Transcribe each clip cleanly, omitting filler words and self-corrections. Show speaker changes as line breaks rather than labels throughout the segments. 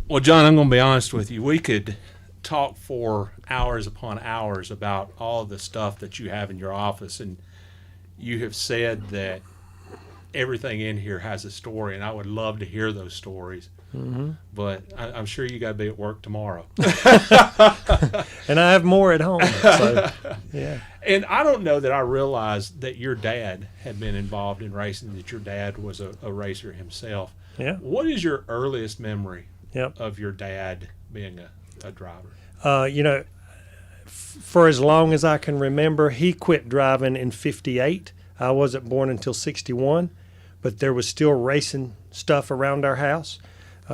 Well, John, I'm going to be honest with you. We could talk for hours upon hours about all the stuff that you have in your office, and you have said that everything in here has a story, and I would love to hear those stories.
Mm-hmm.
But I'm sure you got to be at work tomorrow.
And I have more at home. So, yeah.
And I don't know that I realized that your dad had been involved in racing, that your dad was a racer himself.
Yeah.
What is your earliest memory
Yep.
of your dad being a driver?
For as long as I can remember, he quit driving in 58. I wasn't born until 61, but there was still racing stuff around our house.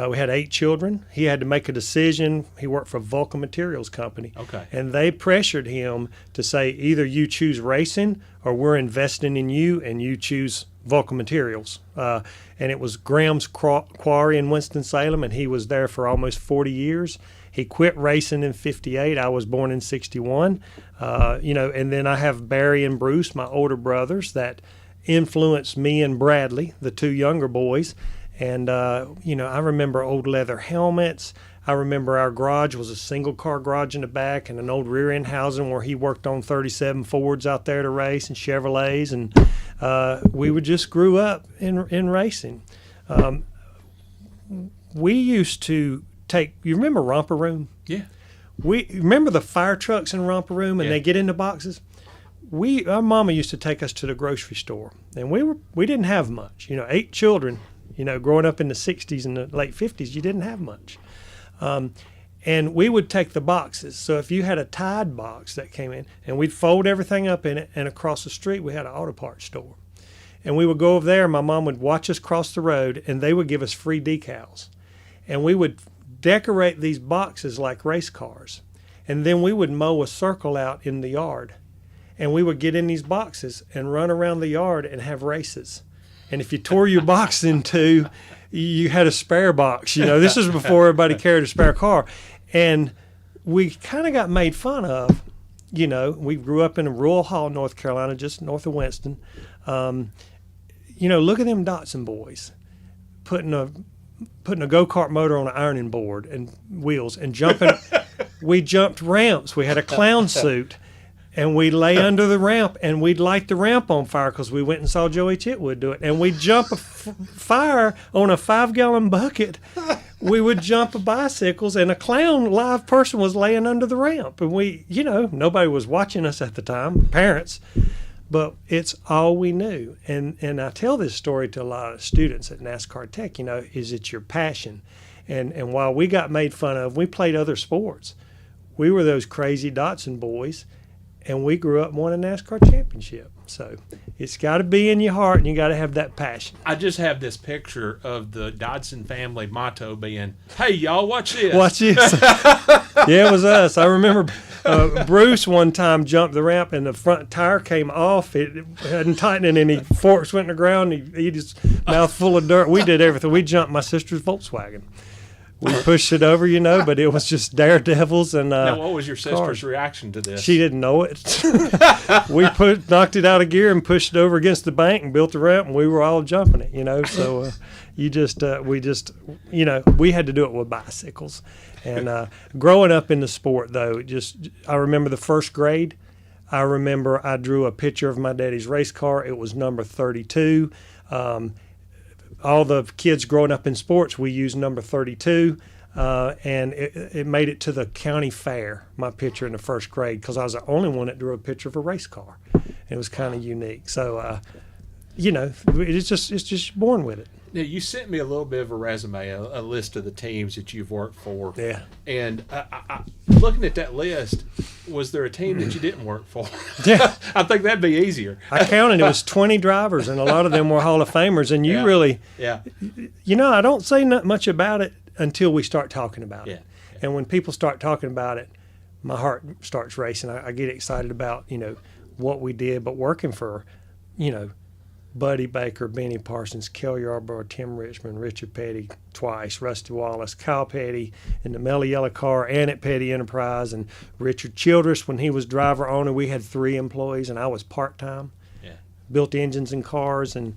We had 8 children. He had to make a decision. He worked for Vulcan Materials Company.
Okay.
And they pressured him to say, either you choose racing or we're investing in you and you choose Vulcan Materials. And it was Graham's Quarry in Winston-Salem, and he was there for almost 40 years. He quit racing in 58. I was born in 61. And then I have Barry and Bruce, my older brothers, that influenced me and Bradley, the 2 younger boys. And, I remember old leather helmets. I remember our garage was a single-car garage in the back and an old rear-end housing where he worked on 37 Fords out there to race and Chevrolets. And we would just grew up in racing. We used to you remember Romper Room?
Yeah.
We remember the fire trucks in Romper Room, and
Yeah.
they get into boxes. Our mama used to take us to the grocery store, and we didn't have much. 8 children. Growing up in the 60s and the late 50s, you didn't have much. And we would take the boxes. So if you had a Tide box that came in, and we'd fold everything up in it, and across the street we had an auto parts store. And we would go over there, and my mom would watch us cross the road, and they would give us free decals. And we would decorate these boxes like race cars. And then we would mow a circle out in the yard. And we would get in these boxes and run around the yard and have races. And if you tore your box in two, you had a spare box. This is before everybody carried a spare car. And we kind of got made fun of. We grew up in Rural Hall, North Carolina, just north of Winston. Look at them Dodson boys putting a go-kart motor on an ironing board and wheels and jumping. We jumped ramps. We had a clown suit. And we'd lay under the ramp, and we'd light the ramp on fire because we went and saw Joey Chitwood do it. And we'd jump a fire on a 5-gallon bucket. We would jump bicycles, and a clown live person was laying under the ramp. And nobody was watching us at the time, parents, but it's all we knew. And I tell this story to a lot of students at NASCAR Tech, is it your passion? And while we got made fun of, we played other sports. We were those crazy Dodson boys. And we grew up and won a NASCAR championship. So it's got to be in your heart, and you got to have that passion.
I just have this picture of the Dodson family motto being, "Hey, y'all, watch this."
Watch this. Yeah, it was us. I remember Bruce one time jumped the ramp, and the front tire came off. It hadn't tightened, and any forks went in the ground. He just mouth full of dirt. We did everything. We jumped my sister's Volkswagen. We pushed it over, but it was just daredevils. And
now, what was your sister's reaction to this?
She didn't know it. We knocked it out of gear and pushed it over against the bank and built the ramp, and we were all jumping it, So we had to do it with bicycles. And growing up in the sport, though, I remember the first grade. I remember I drew a picture of my daddy's race car. It was number 32. All the kids growing up in sports, we used number 32, and it made it to the county fair, my picture in the first grade, because I was the only one that drew a picture of a race car. It was kind of unique. So, it's just born with it.
Now, you sent me a little bit of a resume, a list of the teams that you've worked for.
Yeah.
And looking at that list, was there a team that you didn't work for?
Yeah.
I think that'd be easier.
I counted. It was 20 drivers, and a lot of them were Hall of Famers. And you really, I don't say not much about it until we start talking about it. Yeah. And when people start talking about it, my heart starts racing. I get excited about, what we did, but working for, Buddy Baker, Benny Parsons, Cale Yarborough, Tim Richmond, Richard Petty twice, Rusty Wallace, Kyle Petty in the Mellow Yellow car and at Petty Enterprise, and Richard Childress when he was driver owner. We had 3 employees, and I was part-time. Yeah. Built engines and cars, and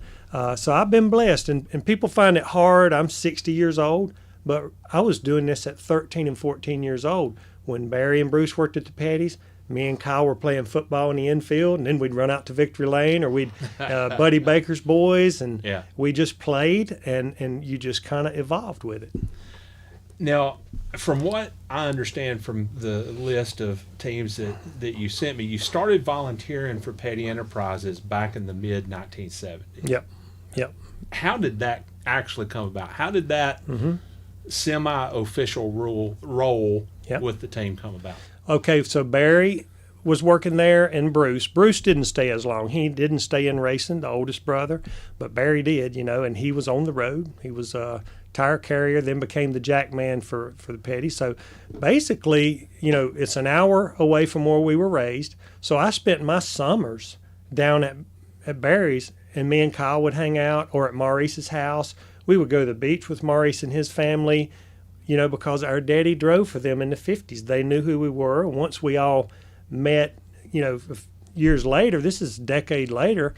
so I've been blessed. And people find it hard. I'm 60 years old, But I was doing this at 13 and 14 years old. When Barry and Bruce worked at the Petty's, me and Kyle were playing football in the infield, and then we'd run out to Victory Lane, or we'd Buddy Baker's boys, and we just played, and you just kind of evolved with it.
Now, from what I understand from the list of teams that you sent me, you started volunteering for Petty Enterprises back in the mid-1970s.
Yep.
How did that actually come about? How did that semi-official role with the team come about?
Okay, so Barry was working there, and Bruce. Bruce didn't stay as long. He didn't stay in racing, the oldest brother, but Barry did, and he was on the road. He was a tire carrier, then became the jack man for the Petty. So basically, it's an hour away from where we were raised. So I spent my summers down at Barry's, and me and Kyle would hang out, or at Maurice's house. We would go to the beach with Maurice and his family, because our daddy drove for them in the 50s. They knew who we were. And once we all met, years later, this is a decade later,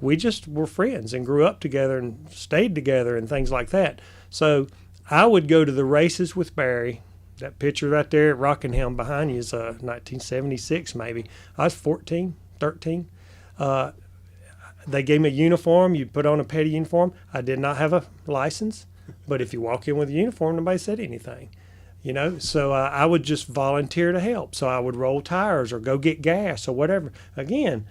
we just were friends and grew up together and stayed together and things like that. So I would go to the races with Barry. That picture right there at Rockingham behind you is 1976 maybe. I was 14, 13. They gave me a uniform. You put on a Petty uniform. I did not have a license, but if you walk in with a uniform, nobody said anything. So I would just volunteer to help. So I would roll tires or go get gas or whatever. Again,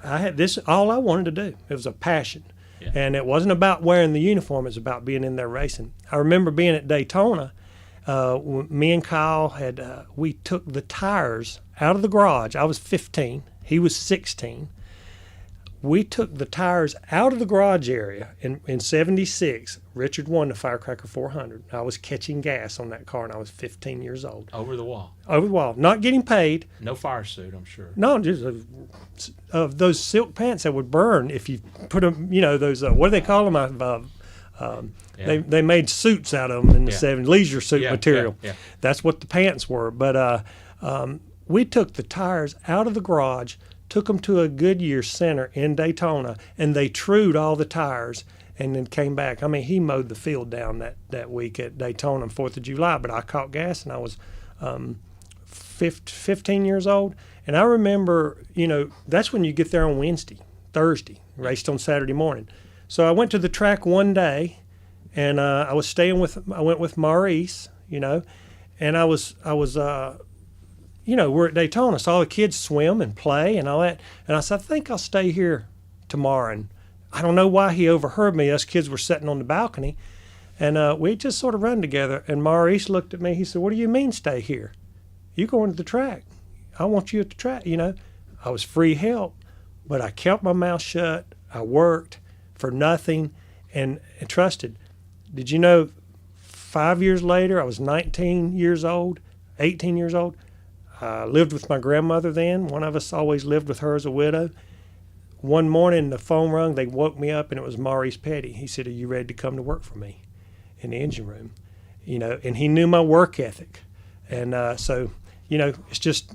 I had this, all I wanted to do. It was a passion. Yeah. And it wasn't about wearing the uniform. It was about being in there racing. I remember being at Daytona. Me and Kyle we took the tires out of the garage. I was 15. He was 16. We took the tires out of the garage area in 76. Richard won the Firecracker 400. I was catching gas on that car, and I was 15 years old.
Over the wall.
Over the wall. Not getting paid.
No fire suit, I'm sure.
No, just those silk pants that would burn if you put them, those, what do they call them? They made suits out of them in the 70s, leisure suit material. Yeah. That's what the pants were. But we took the tires out of the garage, took them to a Goodyear center in Daytona, and they trued all the tires and then came back. I mean, he mowed the field down that week at Daytona on 4th of July, but I caught gas, and I was 15 years old. And I remember, that's when you get there on Wednesday, Thursday, raced on Saturday morning. So I went to the track one day, and I went with Maurice, and I was we're at Daytona, so all the kids swim and play and all that. And I said, I think I'll stay here tomorrow. And I don't know why he overheard me. Us kids were sitting on the balcony, and we just sort of run together. And Maurice looked at me. He said, what do you mean stay here? You going to the track. I want you at the track. I was free help, but I kept my mouth shut. I worked for nothing and trusted. Did you know 5 years later, I was 19 years old, 18 years old. I lived with my grandmother then. One of us always lived with her as a widow. One morning, the phone rang. They woke me up, and it was Maurice Petty. He said, are you ready to come to work for me in the engine room? And he knew my work ethic. And so, it's just,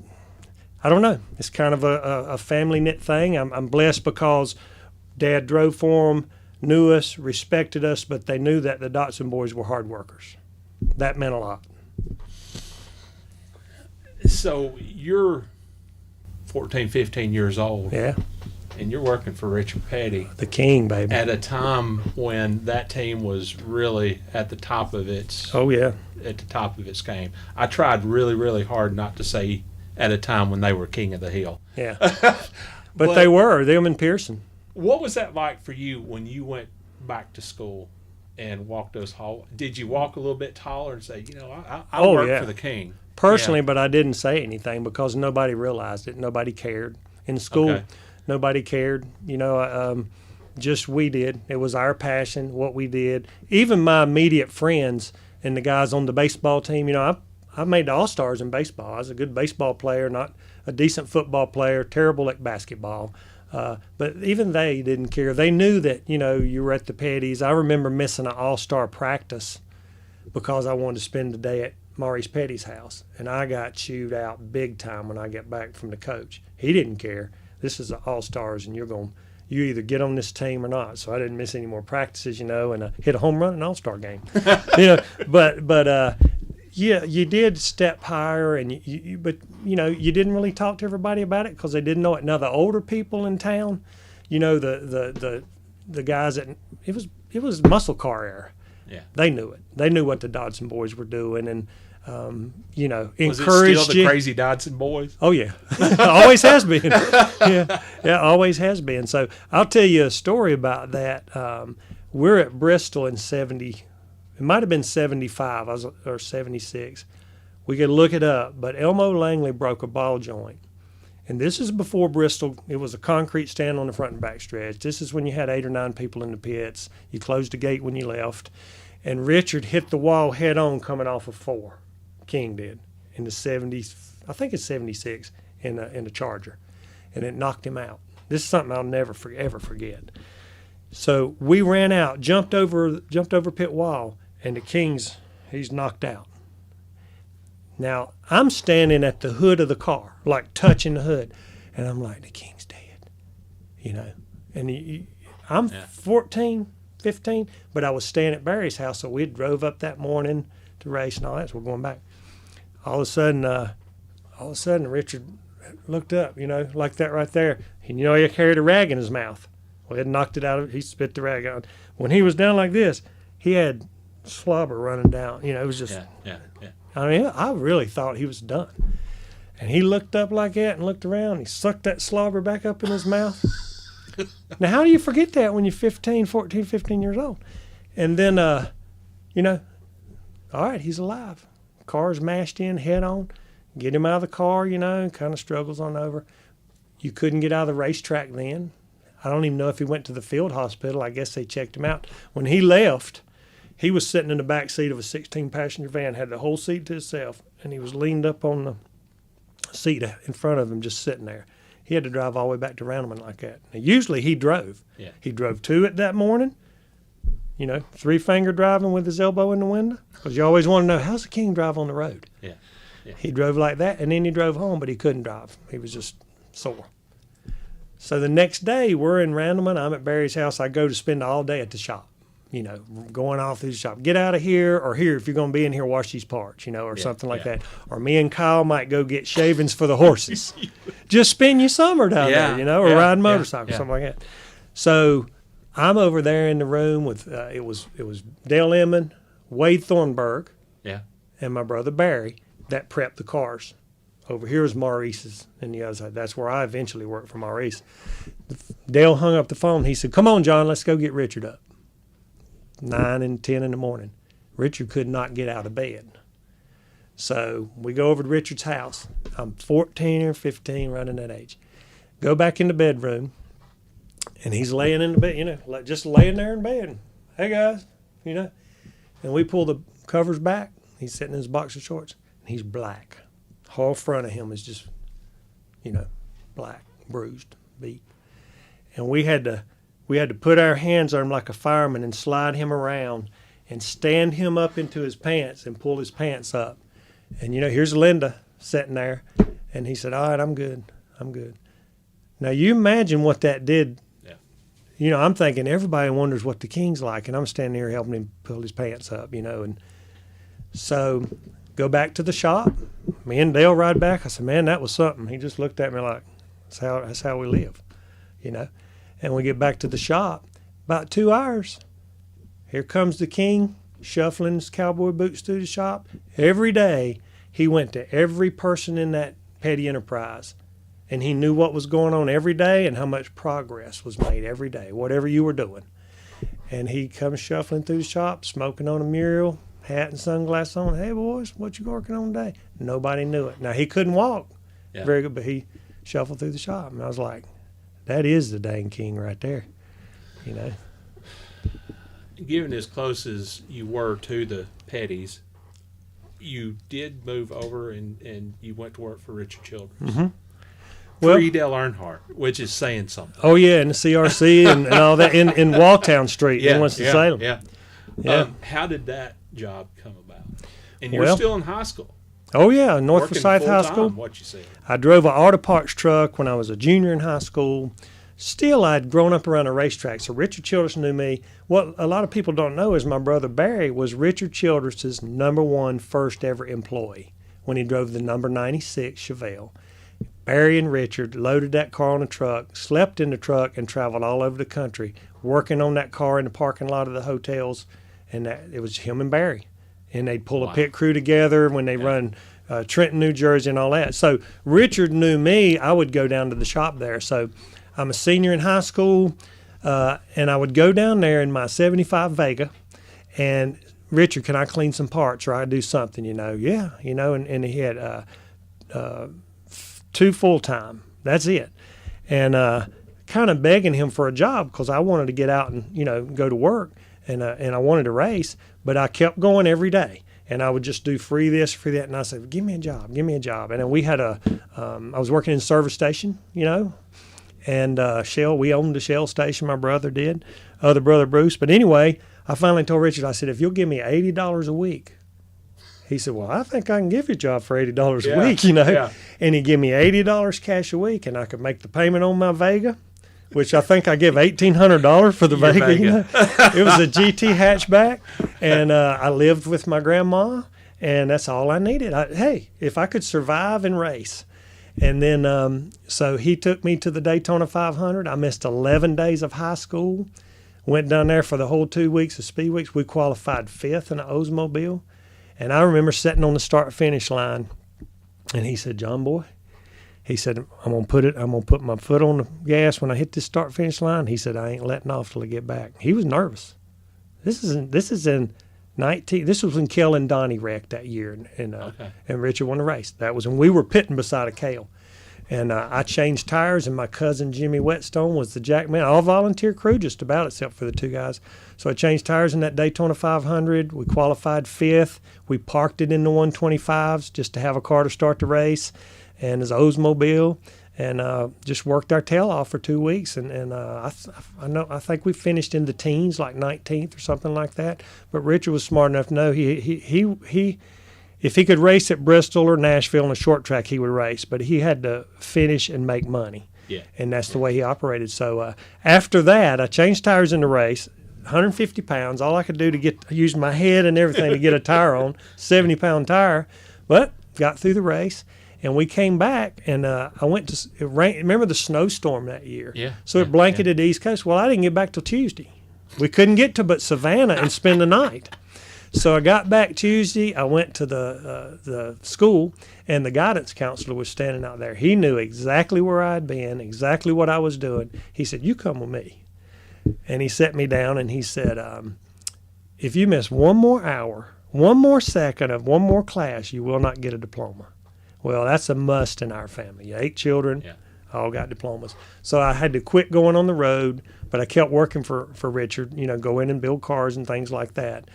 I don't know. It's kind of a family knit thing. I'm blessed because Dad drove for him, knew us, respected us, but they knew that the Dodson boys were hard workers. That meant a lot.
So you're 14, 15 years old.
Yeah.
And you're working for Richard Petty.
The king, baby.
At a time when that team was really at the top of its at the top of its game. I tried really, really hard not to say at a time when they were king of the hill.
Yeah. But they were, them and Pearson.
What was that like for you when you went back to school and walked those halls? Did you walk a little bit taller and say, I work for the king?
Personally, but I didn't say anything because nobody realized it. Nobody cared. In school, nobody cared. Just we did. It was our passion, what we did. Even my immediate friends and the guys on the baseball team, I made the All-Stars in baseball. I was a good baseball player, not a decent football player, terrible at basketball. But even they didn't care. They knew that, you were at the Petty's. I remember missing an All-Star practice because I wanted to spend the day at Maurice Petty's house, and I got chewed out big time when I get back from the coach. He didn't care. This is the All-Stars, and you're going you either get on this team or not. So I didn't miss any more practices, and I hit a home run in an all-star game. But yeah, you did step higher, and but you didn't really talk to everybody about it because they didn't know it. Now the older people in town, the guys that it was muscle car era.
Yeah,
they knew it. They knew what the Dodson boys were doing, and
was
encouraged
it still the crazy Dodson boys?
Oh yeah, always has been. Yeah, always has been. So I'll tell you a story about that. We're at Bristol in '70. It might have been 75 or 76. We could look it up, but Elmo Langley broke a ball joint. And this is before Bristol. It was a concrete stand on the front and back stretch. This is when you had 8 or 9 people in the pits. You closed the gate when you left. And Richard hit the wall head on coming off of 4. King did in the 70s. I think it's 76 in a Charger. And it knocked him out. This is something I'll never ever forget. So we ran out, jumped over pit wall. And the King's, he's knocked out. Now, I'm standing at the hood of the car, like touching the hood. And I'm like, the King's dead, And I'm 14, 15, but I was staying at Barry's house, so we drove up that morning to race and all that, so we're going back. All of a sudden, Richard looked up, like that right there. And he carried a rag in his mouth. Well, he had knocked it out. He spit the rag out. When he was down like this, he had slobber running down. It was just.
Yeah.
I mean, I really thought he was done. And he looked up like that and looked around. He sucked that slobber back up in his mouth. Now, how do you forget that when you're 14, 15 years old? And then, all right, he's alive. Car's mashed in head on. Get him out of the car, kind of struggles on over. You couldn't get out of the racetrack then. I don't even know if he went to the field hospital. I guess they checked him out. When he left, he was sitting in the back seat of a 16-passenger van, had the whole seat to himself, and he was leaned up on the seat in front of him, just sitting there. He had to drive all the way back to Randleman like that. Now, usually he drove. Yeah. He drove 2 it that morning, 3-finger driving with his elbow in the window, because you always want to know, how's the King drive on the road?
Yeah.
He drove like that, and then he drove home, but he couldn't drive. He was just sore. So the next day, we're in Randleman. I'm at Barry's house. I go to spend all day at the shop. Going off through the shop. Get out of here, or here, if you're going to be in here, wash these parts, or something like that. Or me and Kyle might go get shavings for the horses. Just spend your summer down there, or ride motorcycle, something like that. So I'm over there in the room with, it was Dale Emmon, Wade Thornburg, and my brother Barry that prepped the cars. Over here was Maurice's and the other side. That's where I eventually worked for Maurice. Dale hung up the phone. He said, come on, John, let's go get Richard up. 9 and 10 in the morning. Richard could not get out of bed. So we go over to Richard's house. I'm 14 or 15, running that age. Go back in the bedroom, and he's laying in the bed, just laying there in bed. Hey, guys, And we pull the covers back. He's sitting in his boxer shorts, and he's black. Whole front of him is just, black, bruised, beat. And we had to put our hands on him like a fireman and slide him around and stand him up into his pants and pull his pants up. And, here's Linda sitting there. And he said, all right, I'm good. Now, you imagine what that did. Yeah. I'm thinking everybody wonders what the King's like. And I'm standing here helping him pull his pants up, And so go back to the shop. Me and Dale ride back. I said, man, that was something. He just looked at me like, that's how we live, And we get back to the shop. About 2 hours, here comes the King shuffling his cowboy boots through the shop. Every day, he went to every person in that Petty enterprise, and he knew what was going on every day and how much progress was made every day, whatever you were doing. And he comes shuffling through the shop, smoking on a mural, hat and sunglasses on. Hey, boys, what you working on today? Nobody knew it. Now, he couldn't walk very good, but he shuffled through the shop. And I was like, that is the dang King right there,
Given as close as you were to the Pettys, you did move over and you went to work for Richard Childress.
Mm-hmm. Well,
Dale Earnhardt, which is saying something.
Oh, yeah, and the CRC and all that in Walltown Street in Winston-Salem.
Yeah. How did that job come about? And you're still in high school.
Oh, yeah, North Forsyth High School.
What you said.
I drove an auto parts truck when I was a junior in high school. still I'd grown up around a racetrack. So Richard Childress knew me. What a lot of people don't know is my brother Barry was Richard Childress's #1 first ever employee when he drove the number 96 Chevelle. Barry and Richard loaded that car on a truck, slept in the truck, and traveled all over the country, working on that car in the parking lot of the hotels. And it was him and Barry. And they'd pull a pit crew together when they run Trenton, New Jersey, and all that. So Richard knew me. I would go down to the shop there. So I'm a senior in high school, and I would go down there in my 75 Vega, and Richard, can I clean some parts or I do something, Yeah, and he had 2 full-time. That's it. And kind of begging him for a job because I wanted to get out and, go to work, and I wanted to race, but I kept going every day. And I would just do free this, free that, and I said, give me a job. And then we had I was working in service station, and Shell, we owned the Shell station, my brother did, other brother Bruce. But anyway, I finally told Richard, I said, if you'll give me $80 a week. He said, well, I think I can give you a job for $80 a week, Yeah. And he gave me $80 cash a week, and I could make the payment on my Vega, which I think I give $1,800 for the Vega. It was a GT hatchback, and I lived with my grandma, and that's all I needed. Hey, if I could survive and race. And then so he took me to the Daytona 500. I missed 11 days of high school, went down there for the whole 2 weeks of speed weeks. We qualified 5th in the Oldsmobile. And I remember sitting on the start-finish line, and he said, John boy, he said, I'm gonna put my foot on the gas when I hit this start-finish line. He said, I ain't letting off till I get back. He was nervous. This was when Cale and Donnie wrecked that year, and Richard won the race. That was when we were pitting beside a Cale. And I changed tires, and my cousin Jimmy Whetstone was the jack man. All volunteer crew, just about, except for the 2 guys. So I changed tires in that Daytona 500. We qualified 5th. We parked it in the 125s just to have a car to start the race, and as Oldsmobile, and just worked our tail off for 2 weeks. And I think we finished in the teens, like 19th or something like that. But Richard was smart enough to know he if he could race at Bristol or Nashville on a short track, he would race. But he had to finish and make money. Yeah. And that's the way he operated. So after that, I changed tires in the race, 150 pounds. All I could do to use my head and everything to get a tire on, 70-pound tire. But got through the race. And we came back, and I went to it rain. Remember the snowstorm that year? Yeah. So it blanketed the East Coast. Well, I didn't get back till Tuesday. We couldn't get to but Savannah and spend the night. So I got back Tuesday. I went to the school, and the guidance counselor was standing out there. He knew exactly where I'd been, exactly what I was doing. He said, you come with me. And he set me down, and he said, if you miss one more hour, one more second of one more class, you will not get a diploma. Well, that's a must in our family. 8 children, all got diplomas. So I had to quit going on the road, but I kept working for Richard, go in and build cars and things like that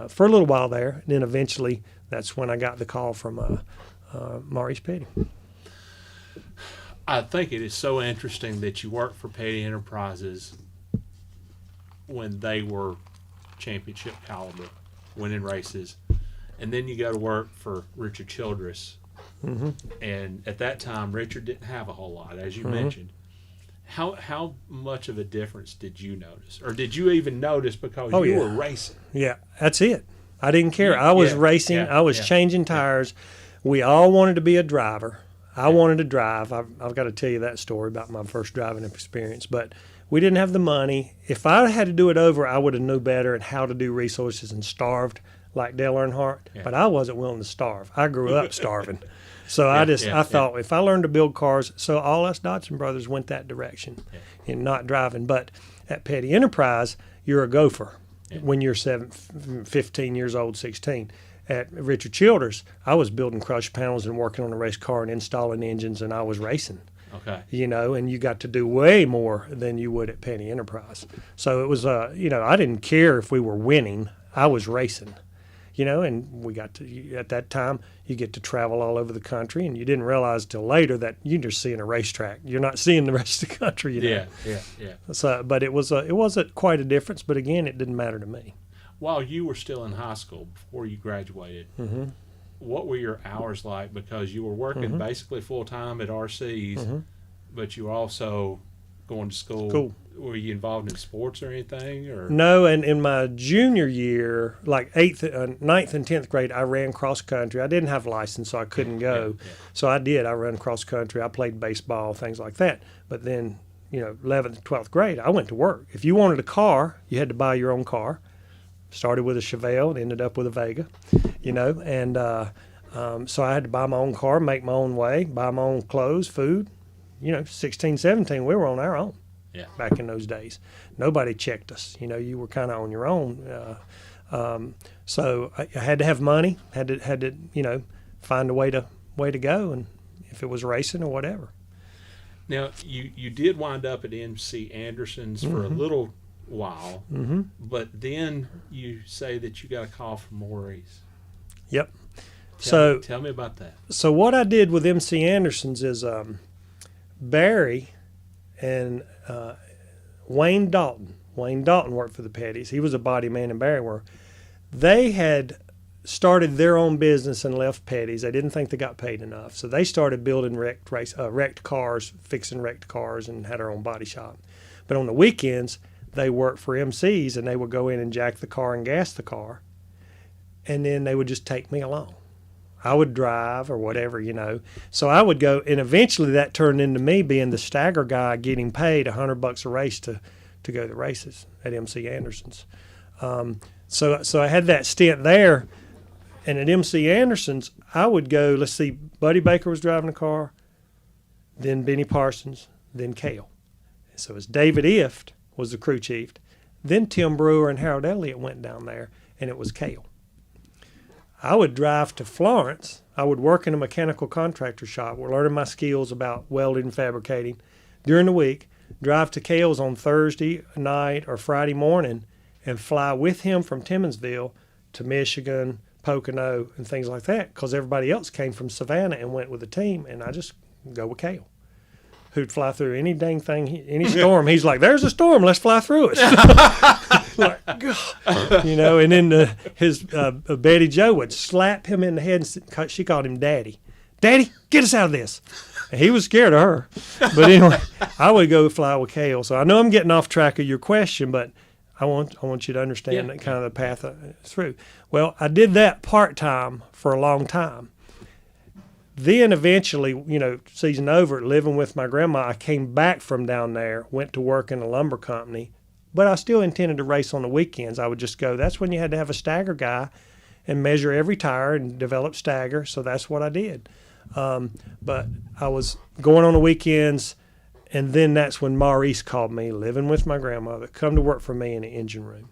for a little while there. And then eventually that's when I got the call from Maurice Petty.
I think it is so interesting that you worked for Petty Enterprises when they were championship caliber, winning races, and then you go to work for Richard Childress. Mm-hmm. And at that time, Richard didn't have a whole lot, as you mentioned. How much of a difference did you notice? Or did you even notice because you were racing?
Yeah, that's it. I didn't care. I was racing. I was changing tires. We all wanted to be a driver. I wanted to drive. I've got to tell you that story about my first driving experience. But we didn't have the money. If I had to do it over, I would have knew better at how to do resources and starved like Dale Earnhardt. Yeah. But I wasn't willing to starve. I grew up starving. So I thought if I learned to build cars, so all us Dodson brothers went that direction in not driving. But at Petty Enterprise, you're a gopher when you're 15 years old, 16. At Richard Childress, I was building crush panels and working on a race car and installing engines, and I was racing. Okay. And you got to do way more than you would at Petty Enterprise. So it was, I didn't care if we were winning. I was racing. And we got to, at that time, you get to travel all over the country, and you didn't realize till later that you're just seeing a racetrack. You're not seeing the rest of the country. Yeah. So, but it wasn't quite a difference, but again, it didn't matter to me.
While you were still in high school, before you graduated, what were your hours like? Because you were working basically full-time at RCs, but you were also going to school.
Cool.
Were you involved in sports or anything? Or
No, and in my junior year, like ninth and 10th grade, I ran cross country. I didn't have a license, so I couldn't go.
Yeah.
So I did. I ran cross country. I played baseball, things like that. But then, 11th and 12th grade, I went to work. If you wanted a car, you had to buy your own car. Started with a Chevelle and ended up with a Vega, and so I had to buy my own car, make my own way, buy my own clothes, food. 16, 17, we were on our own.
Yeah.
Back in those days, nobody checked us. You were kind of on your own. So I had to have money. Had to find a way to go, and if it was racing or whatever.
Now you did wind up at MC Anderson's for a little while, but then you say that you got a call from Maurice.
Yep.
Tell me about that.
So what I did with MC Anderson's is Barry and Wayne Dalton. Wayne Dalton worked for the Pettys. He was a body man, and Barry were. They had started their own business and left Petty's. They didn't think they got paid enough, so they started building wrecked cars, fixing wrecked cars, and had their own body shop. But on the weekends, they worked for MCs, and they would go in and jack the car and gas the car, and then they would just take me along. I would drive or whatever, So I would go, and eventually that turned into me being the stagger guy, getting paid $100 a race to go to the races at MC Anderson's. So I had that stint there, and at MC Anderson's, I would go. Let's see, Buddy Baker was driving the car, then Benny Parsons, then Cale. So it was David Ift was the crew chief, then Tim Brewer and Harold Elliott went down there, and it was Cale. I would drive to Florence. I would work in a mechanical contractor shop. We're learning my skills about welding and fabricating during the week. Drive to Cale's on Thursday night or Friday morning and fly with him from Timmonsville to Michigan, Pocono, and things like that, because everybody else came from Savannah and went with the team, and I just go with Cale, who'd fly through any dang thing, any storm. He's like, "There's a storm, let's fly through it." Like, God. And then his Betty Jo would slap him in the head, and she called him Daddy. "Daddy, get us out of this." And he was scared of her. But anyway, I would go fly with Cale. So I know I'm getting off track of your question, but I want you to understand that kind of the path through. Well, I did that part-time for a long time. Then eventually, season over, living with my grandma, I came back from down there, went to work in a lumber company, but I still intended to race on the weekends. I would just go. That's when you had to have a stagger guy and measure every tire and develop stagger, so that's what I did. But I was going on the weekends, and then that's when Maurice called me, living with my grandmother, come to work for me in the engine room.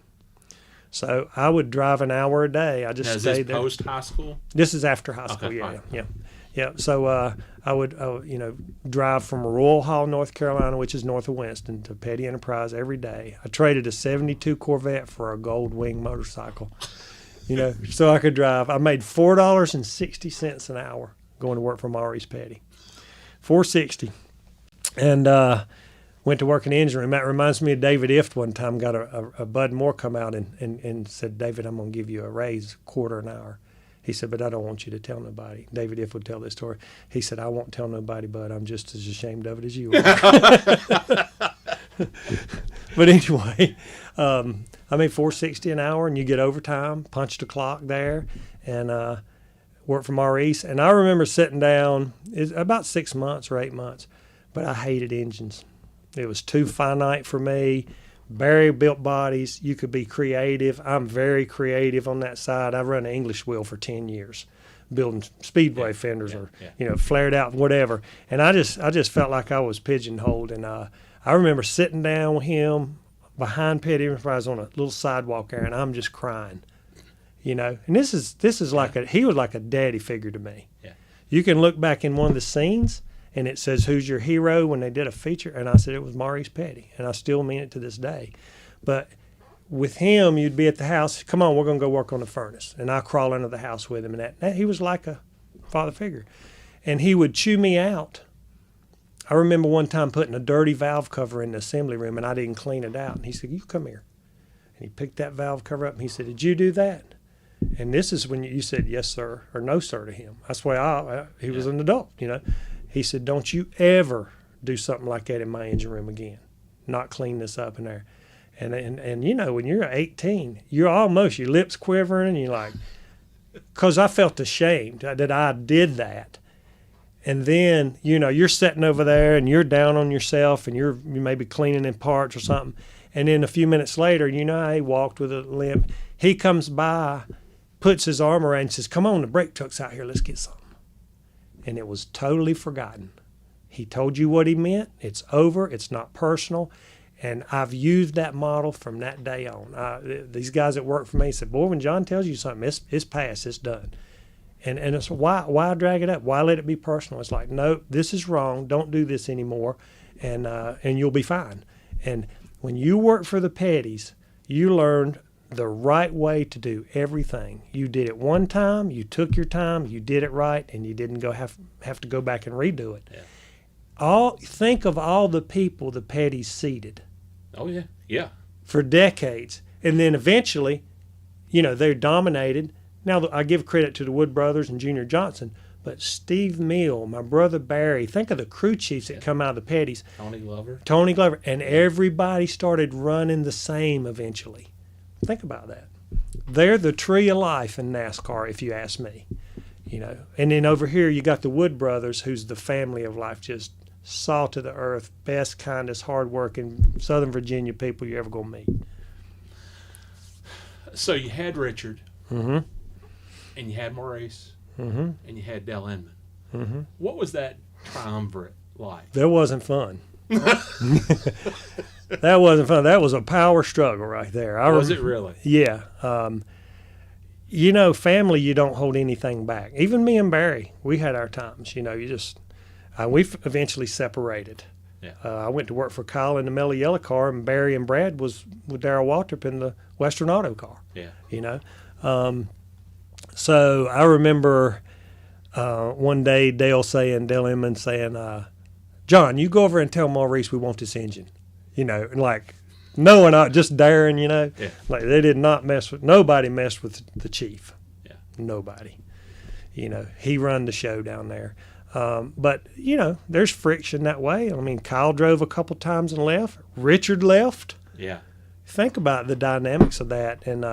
So I would drive an hour a day. I just stayed there.
Is this post-high school?
This is after high school,
okay,
yeah. So I would drive from Royal Hall, North Carolina, which is north of Winston, to Petty Enterprise every day. I traded a 72 Corvette for a Gold Wing motorcycle, so I could drive. I made $4.60 an hour going to work for Maurice Petty, $4.60, and went to work in the engine room. That reminds me of David Ift one time. Got a Bud Moore come out and said, "David, I'm going to give you a raise, $1/4 an hour." He said, "But I don't want you to tell nobody." David Ift would tell this story. He said, "I won't tell nobody, Bud. I'm just as ashamed of it as you are." But anyway, I made $4.60 an hour, and you get overtime, punch the clock there, and work for Maurice. And I remember sitting down, it's about 6 months or 8 months, but I hated engines. It was too finite for me. Barry built bodies. You could be creative. I'm very creative on that side. I run an English wheel for 10 years, building speedway fenders or flared out whatever. And I just felt like I was pigeonholed. And I remember sitting down with him behind Petty Enterprise on a little sidewalk there, and I'm just crying. And this is like he was like a daddy figure to me.
Yeah.
You can look back in one of the scenes, and it says, "Who's your hero?" when they did a feature, and I said it was Maurice Petty, and I still mean it to this day. But with him, you'd be at the house. "Come on, we're going to go work on the furnace," and I crawl into the house with him, and that he was like a father figure, and he would chew me out. I remember one time putting a dirty valve cover in the assembly room, and I didn't clean it out, and he said, "You come here," and he picked that valve cover up, and he said, "Did you do that?" And this is when you said yes, sir, or no, sir to him. That's why he was an adult, He said, "Don't you ever do something like that in my engine room again." not clean this up in there. And you know, when you're 18, you're almost, your lips quivering, and you're like, because I felt ashamed that I did that. And then, you know, you're sitting over there and you're down on yourself and you maybe cleaning in parts or something. And then a few minutes later, you know, he walked with a limp. He comes by, puts his arm around and says, come on, the brake truck's out here, let's get some. And it was totally forgotten. He told you what he meant. It's over. It's not personal. And I've used that model from that day on. These guys that work for me said, boy, when John tells you something, it's past, it's done. And it's why drag it up? Why let it be personal? It's like, no, this is wrong. Don't do this anymore, and you'll be fine. And when you work for the Pettys, you learned the right way to do everything. You did it one time, you took your time, you did it right, and you didn't have to go back and redo it.
Yeah.
Think of all the people the Pettys seated.
Oh, yeah. Yeah.
For decades. And then eventually, you know, they're dominated. Now, I give credit to the Wood brothers and Junior Johnson, but Steve Mill, my brother Barry, think of the crew chiefs that come out of the Pettys. Tony Glover. And everybody started running the same eventually. Think about that. They're the tree of life in NASCAR, if you ask me. You know, and then over here you got the Wood brothers, who's the family of life, just salt of the earth, best, kindest, hardworking Southern Virginia people you're ever gonna meet.
So you had Richard,
Mm-hmm.
and you had Maurice,
Mm-hmm.
and you had Dale Inman.
Mm-hmm.
What was that triumvirate like?
That wasn't fun. That wasn't fun. That was a power struggle right there.
Was it really?
Yeah. You know, family, you don't hold anything back. Even me and Barry, we had our times. You know, you just we eventually separated.
Yeah.
I went to work for Kyle in the Mellow Yellow car, and Barry and Brad was with Darrell Waltrip in the Western Auto car.
Yeah.
You know, so I remember one day Dale Inman saying, John, you go over and tell Maurice we want this engine. You know, and like knowing, just daring, you know.
Yeah.
Like they did not nobody messed with the chief.
Yeah.
Nobody. You know, he run the show down there. But, you know, there's friction that way. I mean, Kyle drove a couple times and left. Richard left.
Yeah.
Think about the dynamics of that and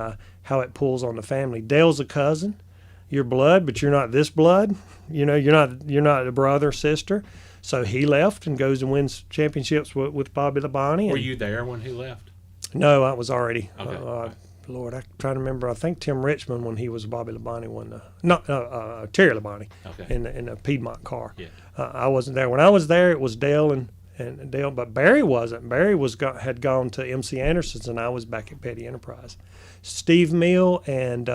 how it pulls on the family. Dale's a cousin. You're blood, but you're not this blood. You know, you're not a brother or sister. So he left and goes and wins championships with Bobby Labonte.
Were you there when he left?
No, I was already.
Okay.
Lord, I'm trying to remember. I think Tim Richmond, when he was Bobby Labonte, won Terry Labonte in a Piedmont car.
Yeah.
I wasn't there. When I was there, it was Dale and Dale, but Barry wasn't. Barry had gone to MC Anderson's, and I was back at Petty Enterprise. Steve Mill and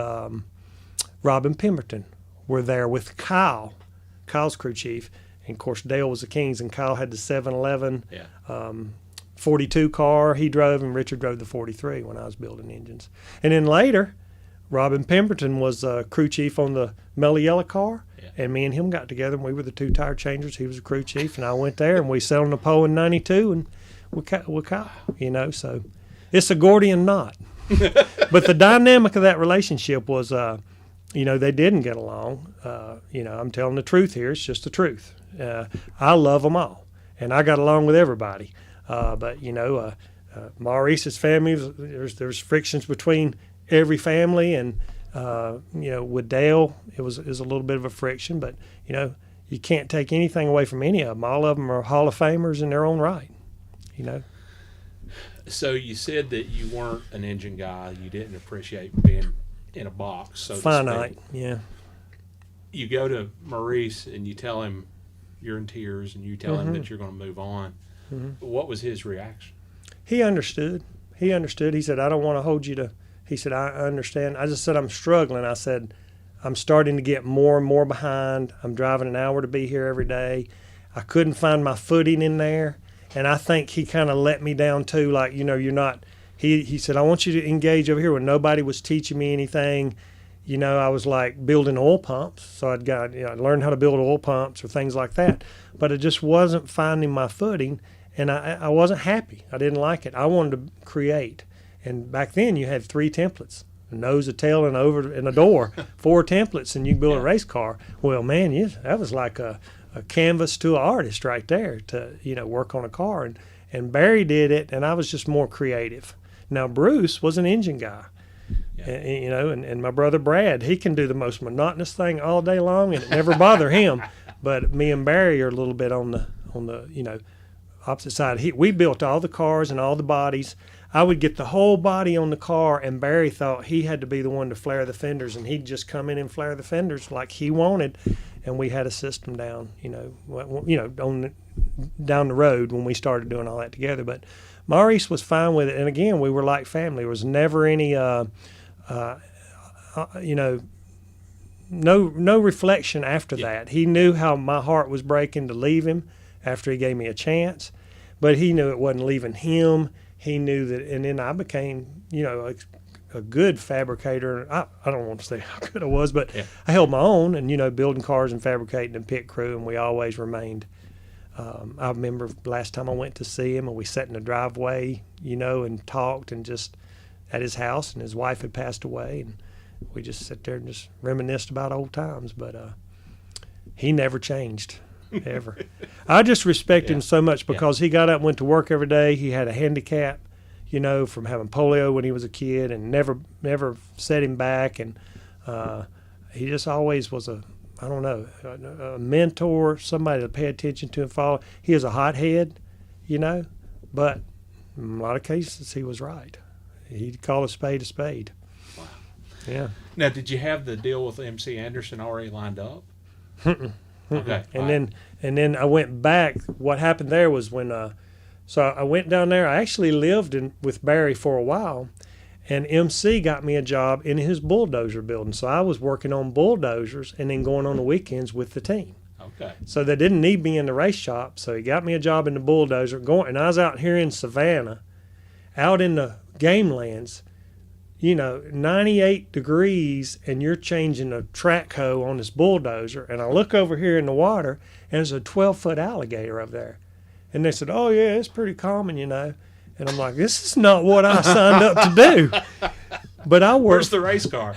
Robin Pemberton were there with Kyle's crew chief. And, of course, Dale was the Kings, and Kyle had the 711 42 car he drove, and Richard drove the 43 when I was building engines. And then later, Robin Pemberton was crew chief on the Mellow Yellow car, and me and him got together, and we were the two tire changers. He was a crew chief, and I went there, and we sat on the pole in 92, and we Kyle, you know. So it's a Gordian knot. But the dynamic of that relationship was, you know, they didn't get along. You know, I'm telling the truth here. It's just the truth. I love them all, and I got along with everybody. But, you know, Maurice's family, there's frictions between every family. And, you know, with Dale, it was a little bit of a friction. But, you know, you can't take anything away from any of them. All of them are Hall of Famers in their own right, you know.
So you said that you weren't an engine guy. You didn't appreciate being in a box. So
finite, yeah.
You go to Maurice and you tell him you're in tears and you tell him that you're going to move on. Mm-hmm. What was his reaction?
He understood. He said, I don't want to hold you to. He said, I understand. I just said, I'm struggling. I said, I'm starting to get more and more behind. I'm driving an hour to be here every day. I couldn't find my footing in there. And I think he kind of let me down too. Like, you know, you're not. He said, I want you to engage over here when nobody was teaching me anything. You know, I was like building oil pumps. So I'd learned how to build oil pumps or things like that. But it just wasn't finding my footing. And I wasn't happy. I didn't like it. I wanted to create. And back then you had 3 templates, a nose, a tail, and over and a door, 4 templates, and you can build a race car. Well, man, that was like a canvas to an artist right there to, you know, work on a car. And Barry did it, and I was just more creative. Now, Bruce was an engine guy. And my brother Brad, he can do the most monotonous thing all day long, and it never bother him. But me and Barry are a little bit on the opposite side. We built all the cars and all the bodies. I would get the whole body on the car, and Barry thought he had to be the one to flare the fenders, and he'd just come in and flare the fenders like he wanted. And we had a system down, down the road when we started doing all that together. But Maurice was fine with it, and again, we were like family. There was never any, no reflection after that. He knew how my heart was breaking to leave him after he gave me a chance, but he knew it wasn't leaving him. He knew that, and then I became, a good fabricator. I don't want to say how good I was, but I held my own, and building cars and fabricating and pit crew, and we always remained. I remember last time I went to see him, and we sat in the driveway, and talked, and just at his house, and his wife had passed away, and we just sat there and just reminisced about old times. But he never changed, ever. I just respect him so much because he got up and went to work every day. He had a handicap, from having polio when he was a kid, and never set him back. And he just always was a mentor, somebody to pay attention to and follow. He was a hothead, but in a lot of cases he was right. He'd call a spade a spade.
Wow.
Yeah.
Now, did you have the deal with MC Anderson already lined up? Okay.
And then I went back. What happened there was when so I went down there. I actually lived with Barry for a while, and MC got me a job in his bulldozer building. So I was working on bulldozers and then going on the weekends with the team.
Okay.
So they didn't need me in the race shop. So he got me a job in the bulldozer and I was out here in Savannah, out in the game lands, 98 degrees, and you're changing a track hoe on this bulldozer. And I look over here in the water, and there's a 12-foot alligator up there. And they said, "Oh, yeah, it's pretty common, And I'm like, this is not what I signed up to do. But I worked.
Where's the race car?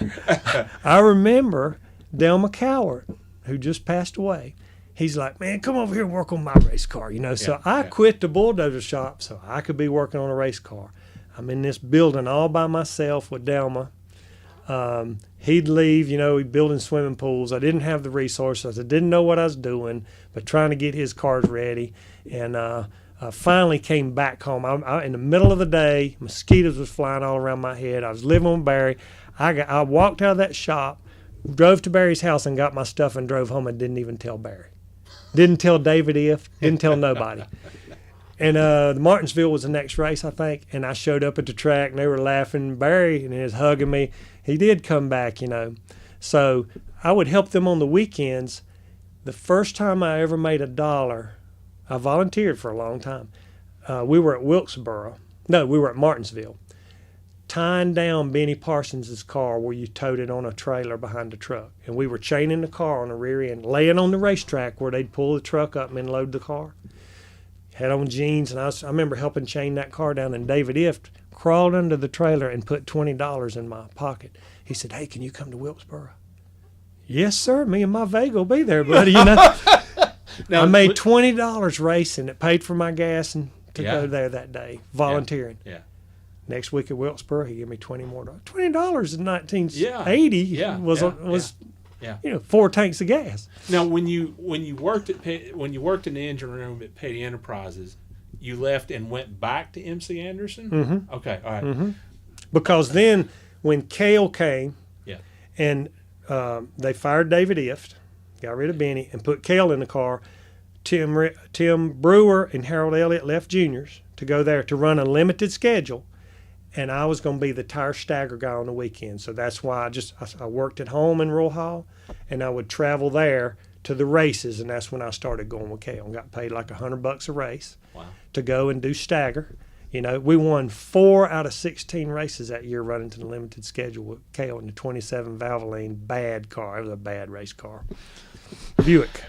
I remember Dale McCowart, who just passed away. He's like, "Man, come over here and work on my race car." So I quit the bulldozer shop so I could be working on a race car. I'm in this building all by myself with Delma. He'd leave, he'd building swimming pools. I didn't have the resources. I didn't know what I was doing, but trying to get his cars ready. And I finally came back home. I in the middle of the day, mosquitoes was flying all around my head. I was living with Barry. I walked out of that shop, drove to Barry's house and got my stuff and drove home and didn't even tell Barry. Didn't tell David didn't tell nobody. And the Martinsville was the next race, I think, and I showed up at the track, and they were laughing. Barry, and he was hugging me. He did come back, So I would help them on the weekends. The first time I ever made $1, I volunteered for a long time. We were at Wilkesboro. No, we were at Martinsville, tying down Benny Parsons' car where you towed it on a trailer behind the truck. And we were chaining the car on the rear end, laying on the racetrack where they'd pull the truck up and then load the car. Had on jeans, and I remember helping chain that car down, and David Ift crawled under the trailer and put $20 in my pocket. He said, "Hey, can you come to Wilkesboro?" "Yes, sir. Me and my Vega will be there, buddy." Now, I made $20 racing. It paid for my gas and to go there that day, volunteering.
Yeah.
Next week at Wilkesboro, he gave me $20 more. $20 in 1980 was 4 tanks of gas.
Now, when you worked in the engine room at Petty Enterprises, you left and went back to MC Anderson?
Mm-hmm.
Okay, all right.
Mm-hmm. Because then when Cale came, and they fired David Ift, got rid of Benny, and put Cale in the car, Tim Brewer and Harold Elliott left juniors to go there to run a limited schedule. And I was going to be the tire stagger guy on the weekend. So that's why I worked at home in Rural Hall, and I would travel there to the races. And that's when I started going with Cale and got paid like $100 a race to go and do stagger. We won 4 out of 16 races that year running to the limited schedule with Cale in the 27 Valvoline bad car. It was a bad race car. Buick.